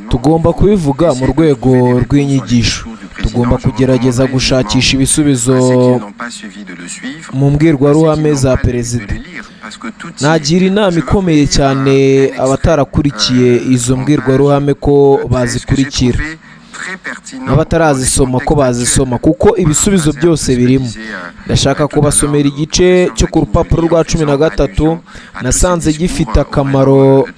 tugomba kubivuga mu rwego rw'inyigisho. Tugomba kugerageza gushakisha ibisubizo mu mbwirwaruhame za perezida. Nagira inama ikomeye cyane abatarakurikiye izo mbwirwaruhame ko bazikurikira, n'abatarazisoma ko bazisoma, kuko ibisubizo byose birimo. Ndashaka kubasomera igice cyo ku rupapuro rwa 13 nasanze gifite akamaro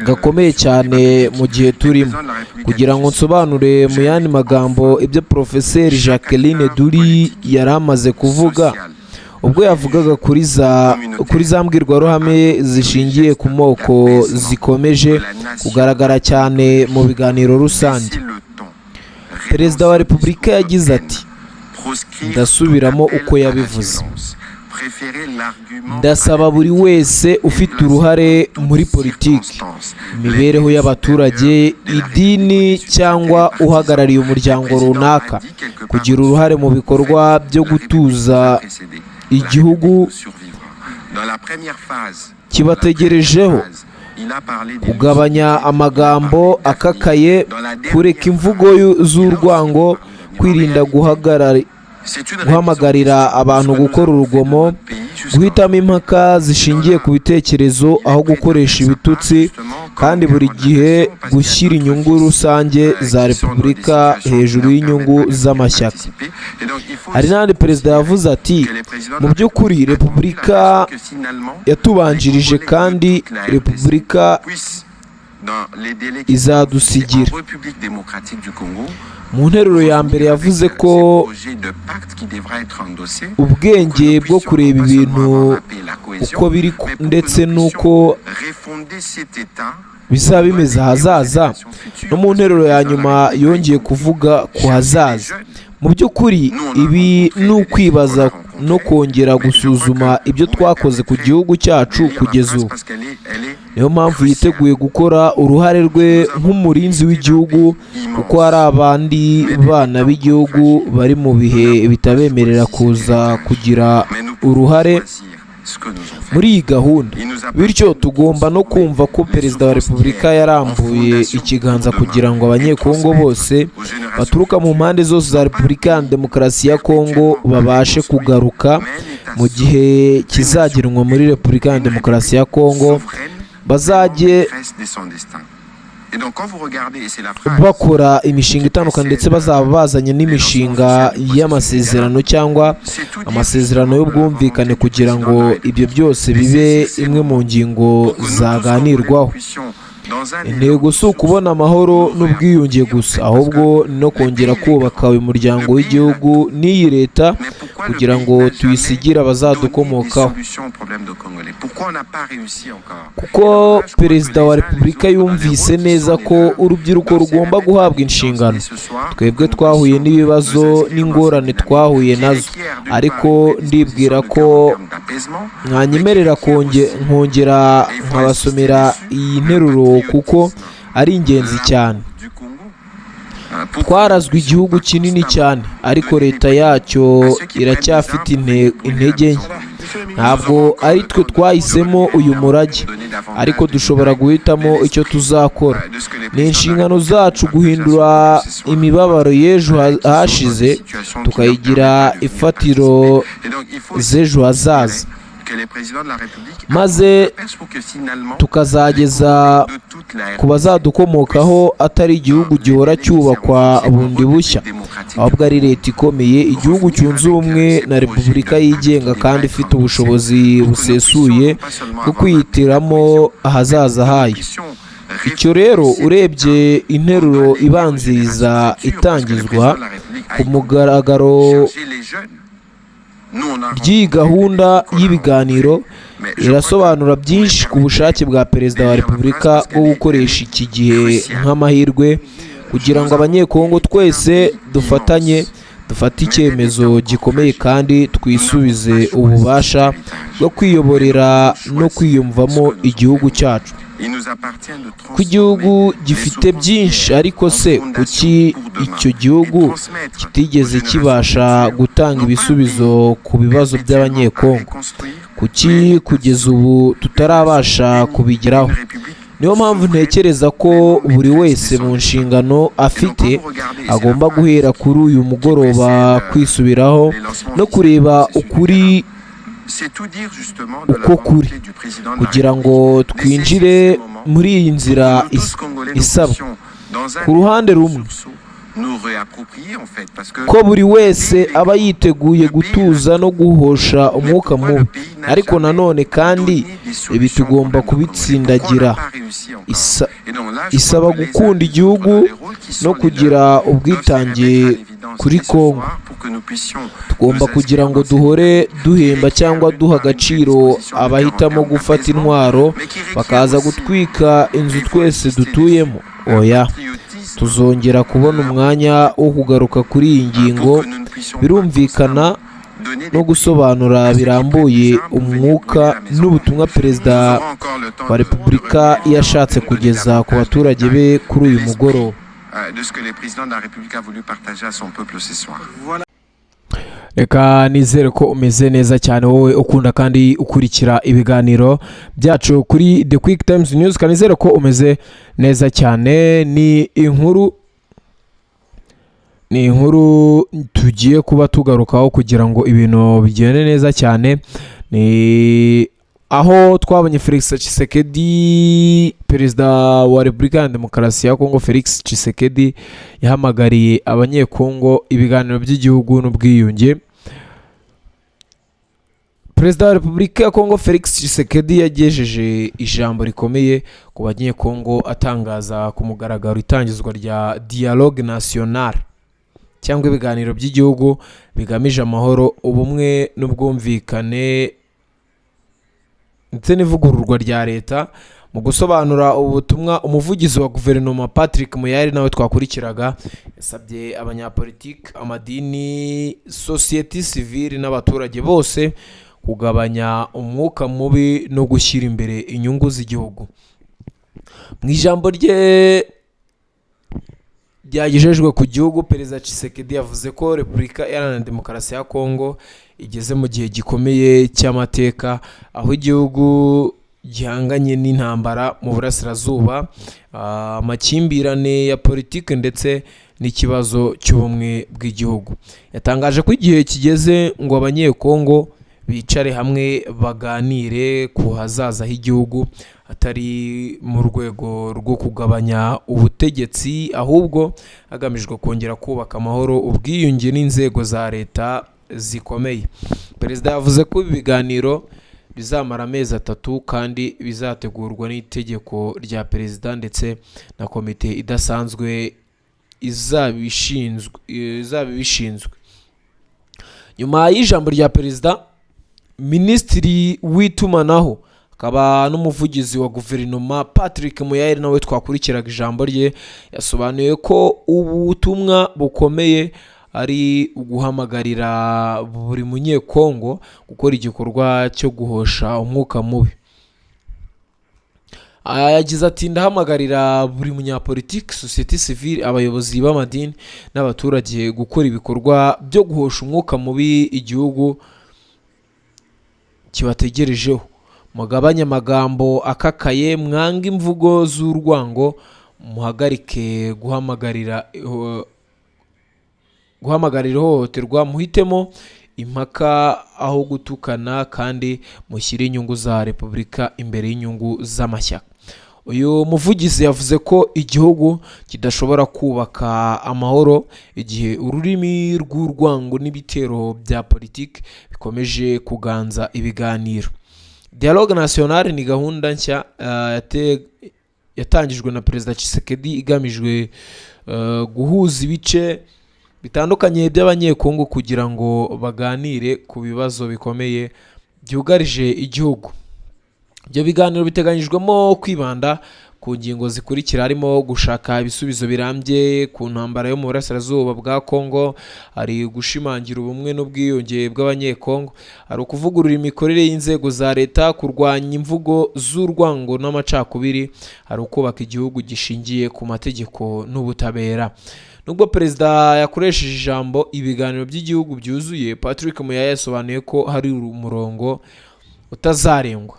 gakomeye cyane mu gihe turimo, kugira ngo nsobanure mu yandi magambo ibyo Profeseri Jacqueline Duri yari amaze kuvuga ubwo yavugaga kuri za mbwirwaruhame zishingiye ku moko zikomeje kugaragara cyane mu biganiro rusange. Perezida wa Repubulika yagize ati, ndasubiramo uko yabivuze: ndasaba buri wese ufite uruhare muri politiki, imibereho y'abaturage, idini cyangwa uhagarariye umuryango runaka kugira uruhare mu bikorwa byo gutuza igihugu kibategerejeho, kugabanya amagambo akakaye, kureka imvugo z'urwango, kwirinda guhamagarira abantu gukora urugomo, guhitamo impaka zishingiye ku bitekerezo aho gukoresha ibitutsi, kandi buri gihe gushyira inyungu rusange za Repubulika hejuru y'inyungu z'amashyaka. Hari n'andi perezida yavuze ati, mu by'ukuri Repubulika yatubanjirije kandi Repubulika izadusigira. Mu nteruro ya mbere yavuze ko ubwenge bwo kureba ibintu uko biri ndetse n'uko bizaba bimeze ahazaza, no mu nteruro ya nyuma yongeye kuvuga ku hazaza. Mu by'ukuri ibi ni ukwibaza no kongera gusuzuma ibyo twakoze ku gihugu cyacu kugeza ubu. Niyo mpamvu yiteguye gukora uruhare rwe nk'umurinzi w'igihugu, kuko hari abandi bana b'igihugu bari mu bihe bitabemerera kuza kugira uruhare muri iyi gahunda. Bityo tugomba no kumva ko Perezida wa Repubulika yarambuye ikiganza kugira ngo abanyekongo bose baturuka mu mpande zose za Repubulika ya Demokarasi ya Kongo babashe kugaruka mu gihe kizagenwa muri Repubulika ya Demokarasi ya Kongo, bazajye bakora imishinga itandukanye, ndetse bazaba bazanye n'imishinga y'amasezerano cyangwa amasezerano y'ubwumvikane, kugira ngo ibyo byose bibe imwe mu ngingo zaganirwaho. Intego si ukubona amahoro n'ubwiyunge gusa, ahubwo no kongera kubaka uyu muryango w'igihugu n'iyi leta kugira ngo tuyisigire abazadukomokaho. Kuko Perezida wa Repubulika yumvise neza ko urubyiruko rugomba guhabwa inshingano. Twebwe twahuye n'ibibazo n'ingorane twahuye nazo, ariko ndibwira ko mwanyemerera nkongera nkabasomera iyi nteruro kuko ari ingenzi cyane. Twarazwe igihugu kinini cyane, ariko leta yacyo iracyafite intege nke. Ntabwo ari twe twahisemo uyu murage, ariko dushobora guhitamo icyo tuzakora. Ni inshingano zacu guhindura imibabaro y'ejo hashize tukayigira ifatiro z'ejo hazaza, maze tukazageza ku bazadukomokaho atari igihugu gihora cyubakwa bundi bushya, ahubwo ari leta ikomeye, igihugu cyunze ubumwe na Repubulika yigenga kandi ifite ubushobozi busesuye bwo kwihitiramo ahazaza hayo. Icyo rero, urebye interuro ibanziriza itangizwa ku mugaragaro ry'iyi gahunda y'ibiganiro, irasobanura byinshi ku bushake bwa Perezida wa Repubulika bwo gukoresha iki gihe nk'amahirwe kugira ngo abanyekongo twese dufatanye dufate icyemezo gikomeye kandi twisubize ububasha bwo kwiyoborera no kwiyumvamo igihugu cyacu. Ko igihugu gifite byinshi, ariko se kuki icyo gihugu kitigeze kibasha gutanga ibisubizo ku bibazo by'abanyekongo? Kuki kugeza ubu tutarabasha kubigeraho? niyo mpamvu ntekereza ko buri wese mu nshingano afite agomba guhera kuri uyu mugoroba kwisubiraho no kureba ukuri uko kuri, kugira ngo twinjire muri iyi nzira isabwa. Ku ruhande rumwe ko buri wese aba yiteguye gutuza no guhosha umwuka mubi, ariko nanone kandi ibi tugomba kubitsindagira. Isaba gukunda igihugu no kugira ubwitange kuri Kongo. Tugomba kugira ngo duhore duhemba cyangwa duha agaciro abahitamo gufata intwaro bakaza gutwika inzu twese dutuyemo. Oya, tuzongera kubona umwanya wo kugaruka kuri iyi ngingo, birumvikana, no gusobanura birambuye umwuka n'ubutumwa Perezida wa Repubulika yashatse kugeza ku baturage be kuri uyu mugoroba. Reka nizere ko umeze neza cyane wowe ukunda kandi ukurikira ibiganiro byacu kuri The Quick Times News. Kanizere ko umeze neza cyane. Ni inkuru tugiye kuba tugarukaho kugira ngo ibintu bigende neza cyane. Ni aho twabonye Felix Tshisekedi, Perezida wa Repubulika ya Demokarasi ya Kongo Felix Tshisekedi yahamagariye abanyekongo ibiganiro by'igihugu n'ubwiyunge. Perezida wa Repubulika ya Kongo Felix Tshisekedi yagejeje ijambo rikomeye ku banyekongo atangaza ku mugaragaro itangizwa rya Dialogue National cyangwa ibiganiro by'igihugu bigamije amahoro, ubumwe n'ubwumvikane ndetse n'ivugururwa rya leta. Mu gusobanura ubutumwa, umuvugizi wa guverinoma Patrick Muyaya nawe twakurikiraga yasabye abanyapolitiki, amadini, society civile n'abaturage bose kugabanya umwuka mubi no gushyira imbere inyungu z'igihugu. Mu ijambo rye ryagejejwe ku gihugu, Perezida Tshisekedi yavuze ko Repubulika Iharanira Demokarasi ya Kongo igeze mu gihe gikomeye cy'amateka, aho igihugu gihanganye n'intambara mu burasirazuba, amakimbirane ya politiki ndetse n'ikibazo cy'ubumwe bw'igihugu. Yatangaje ko igihe kigeze ngo abanyekongo bicare hamwe baganire ku hazaza h'igihugu, atari mu rwego rwo kugabanya ubutegetsi, ahubwo hagamijwe kongera kubaka amahoro, ubwiyunge n'inzego za leta zikomeye. Perezida yavuze ko ibi biganiro bizamara amezi 3 kandi bizategurwa n'itegeko rya perezida ndetse na komite idasanzwe izabishinzwe. Nyuma y'ijambo rya perezida, Minisitiri w'itumanaho akaba n'umuvugizi wa guverinoma Patrick Muyaya nawe twakurikiraga ijambo rye, yasobanuye ko ubutumwa bukomeye ari uguhamagarira buri munyekongo gukora igikorwa cyo guhosha umwuka mubi. Yagize ati, ndahamagarira buri munyapolitiki, society civile, abayobozi b'amadini n'abaturage gukora ibikorwa byo guhosha umwuka mubi igihugu kibategerejeho. Mugabanye amagambo akakaye, mwanga imvugo z'urwango, muhagarike guhamagarira ihohoterwa, muhitemo impaka aho gutukana, kandi mushyire inyungu za Repubulika imbere y'inyungu z'amashyaka. Uyu muvugizi yavuze ko igihugu kidashobora kubaka amahoro igihe ururimi rw'urwango n'ibitero bya politiki bikomeje kuganza ibiganiro. Dialogue National ni gahunda nshya yatangijwe na Perezida Tshisekedi igamijwe guhuza ibice bitandukanye by'abanyekongo kugira ngo baganire ku bibazo bikomeye byugarije igihugu. Ibyo biganiro biteganyijwemo kwibanda ku ngingo zikurikira, harimo gushaka ibisubizo birambye ku ntambara yo mu burasirazuba bwa Kongo, hari gushimangira ubumwe n'ubwiyunge bw'abanyekongo, hari ukuvugurura imikorere y'inzego za leta, kurwanya imvugo z'urwango n'amacakubiri, hari ukubaka igihugu gishingiye ku mategeko n'ubutabera. Nubwo perezida yakoresheje ijambo ibiganiro by'igihugu byuzuye, Patrick Muyaya yasobanuye ko hari umurongo utazarengwa.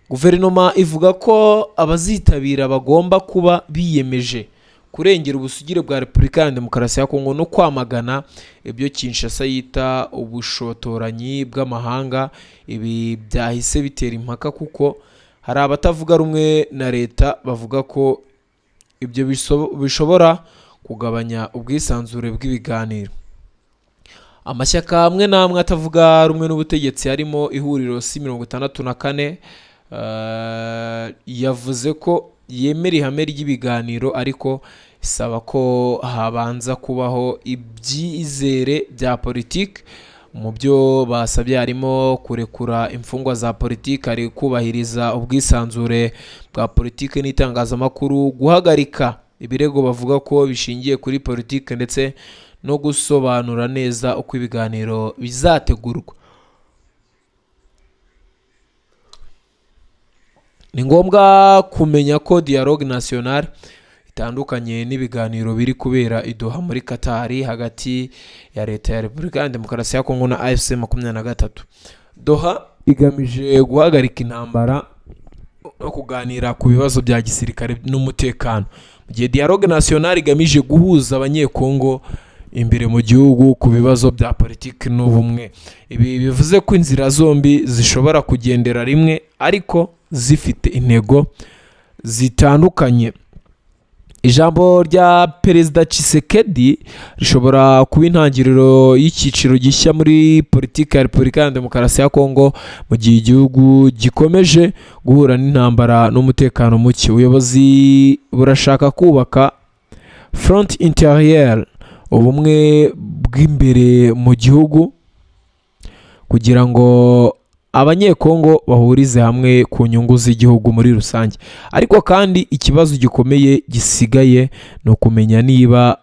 guverinoma ivuga ko abazitabira bagomba kuba biyemeje kurengera ubusugire bwa Repubulika ya Demokarasi ya Kongo no kwamagana ibyo Kinshasa yita ubushotoranyi bw'amahanga. Ibi byahise bitera impaka kuko hari abatavuga rumwe na leta bavuga ko ibyo bishobora kugabanya ubwisanzure bw'ibiganiro. Amashyaka amwe n'amwe atavuga rumwe n'ubutegetsi harimo ihuriro C64 yavuze ko yemera ihame ry'ibiganiro ariko isaba ko habanza kubaho ibyizere bya politiki. Mu byo basabye harimo kurekura imfungwa za politiki, ari kubahiriza ubwisanzure bwa politiki n'itangazamakuru, guhagarika ibirego bavuga ko bishingiye kuri politiki ndetse no gusobanura neza uko ibiganiro bizategurwa. Ni ngombwa kumenya ko Dialogue Nationale itandukanye n'ibiganiro biri kubera i Doha muri Qatar hagati ya leta ya Repubulika ya Demokarasi ya Kongo na AFC 23. Doha igamije guhagarika intambara no kuganira ku bibazo bya gisirikare n'umutekano, mu gihe Dialogue Nationale igamije guhuza abanyekongo imbere mu gihugu ku bibazo bya politiki n'ubumwe. Ibi bivuze ko inzira zombi zishobora kugendera rimwe ariko zifite intego zitandukanye. Ijambo rya Perezida Tshisekedi rishobora kuba intangiriro y'icyiciro gishya muri politiki ya Repubulika ya Demokarasi ya Kongo mu gihe igihugu gikomeje guhura n'intambara n'umutekano muke. Ubuyobozi burashaka kubaka Front Intérieure, ubumwe bw'imbere mu gihugu, kugira ngo abanyekongo bahurize hamwe ku nyungu z'igihugu muri rusange. Ariko kandi ikibazo gikomeye gisigaye ni ukumenya niba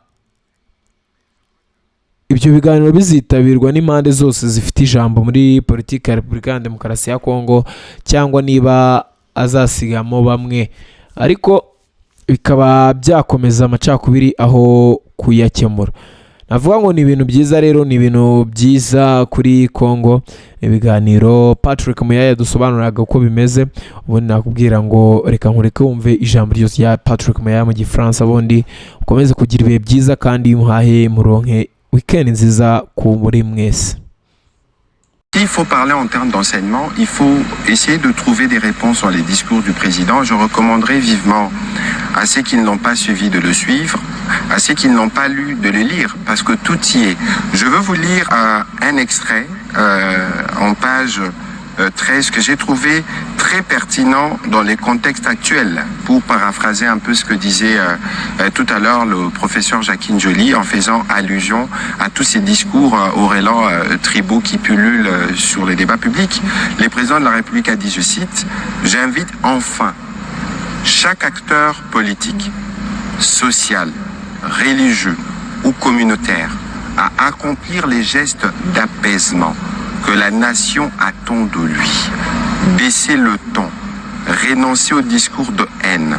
ibyo biganiro bizitabirwa n'impande zose zifite ijambo muri politiki ya Repubulika ya Demokarasi ya Kongo cyangwa niba azasigamo bamwe, ariko bikaba byakomeza amacakubiri aho kuyakemura. Navuga ngo ni ibintu byiza, rero ni ibintu byiza kuri Kongo ibiganiro. Patrick Muyaya dusobanuraga uko bimeze, ubundi nakubwira ngo reka nkureke wumve ijambo ryose ya Patrick Muyaya mu Gifaransa, ubundi ukomeze kugira ibihe byiza kandi muhahe muronke weekend nziza ku muri mwese. S'il faut parler en termes d'enseignement, il faut essayer de trouver des réponses dans les discours du président. Je recommanderais vivement à ceux qui ne l'ont pas suivi de le suivre, à ceux qui ne l'ont pas lu de le lire, parce que tout y est. Je veux vous lire un extrait en page 13 que j'ai trouvé très pertinent dans les contextes actuels, pour paraphraser un peu ce que disait tout à l'heure le professeur Jacqueline Joly en faisant allusion à tous ces discours au élan tribaux qui pullulent sur les débats publics. Le président de la République a dit, je cite, « J'invite enfin chaque acteur politique, social, religieux ou communautaire à accomplir les gestes d'apaisement que la nation attend de lui. Baisser le ton, renoncer au discours de haine,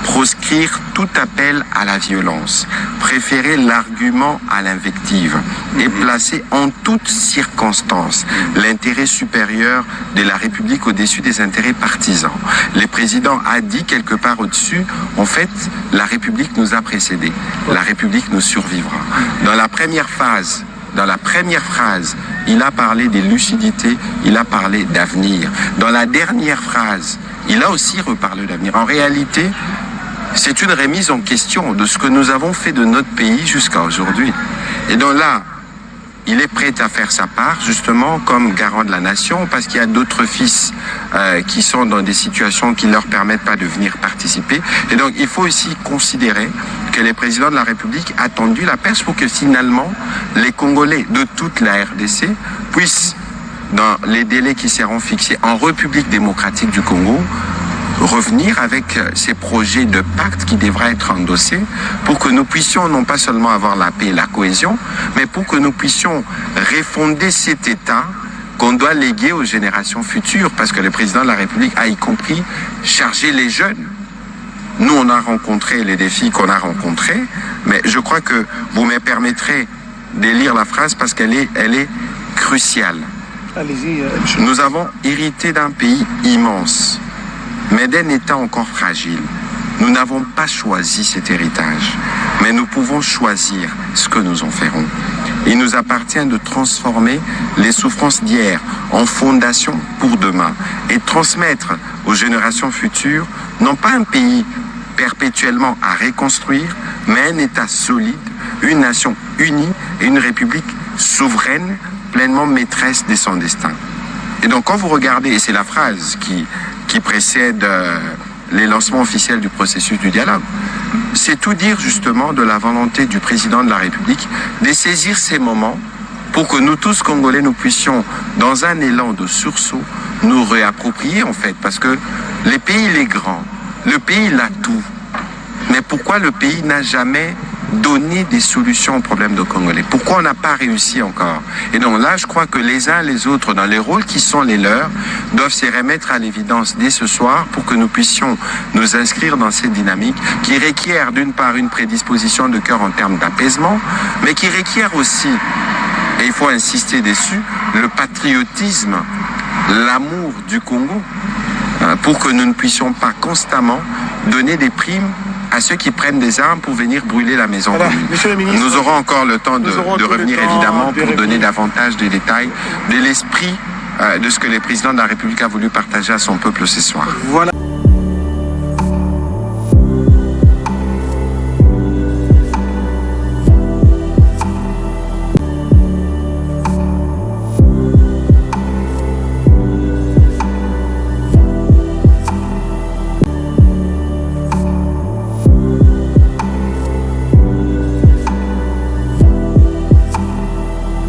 proscrire tout appel à la violence, préférer l'argument à l'invective et placer en toutes circonstances l'intérêt supérieur de la République au-dessus des intérêts partisans. » Le président a dit quelque part au-dessus, en fait, la République nous a précédés, la République nous survivra. Dans la première phrase, il a parlé de lucidité, il a parlé d'avenir. Dans la dernière phrase, il a aussi reparlé d'avenir. En réalité, c'est une remise en question de ce que nous avons fait de notre pays jusqu'à aujourd'hui. Et donc là, il est prêt à faire sa part, justement, comme garant de la nation, parce qu'il y a d'autres fils qui sont dans des situations qui ne leur permettent pas de venir participer. Et donc, il faut aussi considérer que le président de la République a tendu la perche pour que finalement, les Congolais de toute la RDC puissent, dans les délais qui seront fixés en République démocratique du Congo, revenir avec ces projets de pacte qui devraient être endossés pour que nous puissions non pas seulement avoir la paix et la cohésion, mais pour que nous puissions refonder cet État qu'on doit léguer aux générations futures, parce que le président de la République a y compris chargé les jeunes. Nous, on a rencontré les défis qu'on a rencontrés, mais je crois que vous me permettrez de lire la phrase parce qu'elle est cruciale. Nous avons hérité d'un pays immense, mais d'un État encore fragile. Nous n'avons pas choisi cet héritage, mais nous pouvons choisir ce que nous en ferons. Il nous appartient de transformer les souffrances d'hier en fondation pour demain et transmettre aux générations futures non pas un pays perpétuellement à reconstruire, mais un État solide, une nation unie et une république souveraine, pleinement maîtresse de son destin. Et donc quand vous regardez, et c'est la phrase qui précède les lancements officiels du processus du dialogue, c'est tout dire justement de la volonté du président de la République de saisir ces moments pour que nous tous Congolais, nous puissions, dans un élan de sursaut, nous réapproprier en fait, parce que le pays il est grand, le pays il a tout, mais pourquoi le pays n'a jamais donné des solutions aux problèmes de Congolais? Pourquoi on n'a pas réussi encore? Et donc là, je crois que les uns les autres, dans les rôles qui sont les leurs, doivent se remettre à l'évidence dès ce soir pour que nous puissions nous inscrire dans cette dynamique qui requiert d'une part une prédisposition de cœur en termes d'apaisement, mais qui requiert aussi, et il faut insister dessus, le patriotisme, l'amour du Congo, pour que nous ne puissions pas constamment donner des primes à ceux qui prennent des armes pour venir brûler la maison commune. Nous aurons encore le temps de revenir évidemment pour donner davantage de détails de l'esprit de ce que le président de la République a voulu partager à son peuple ce soir. Voilà.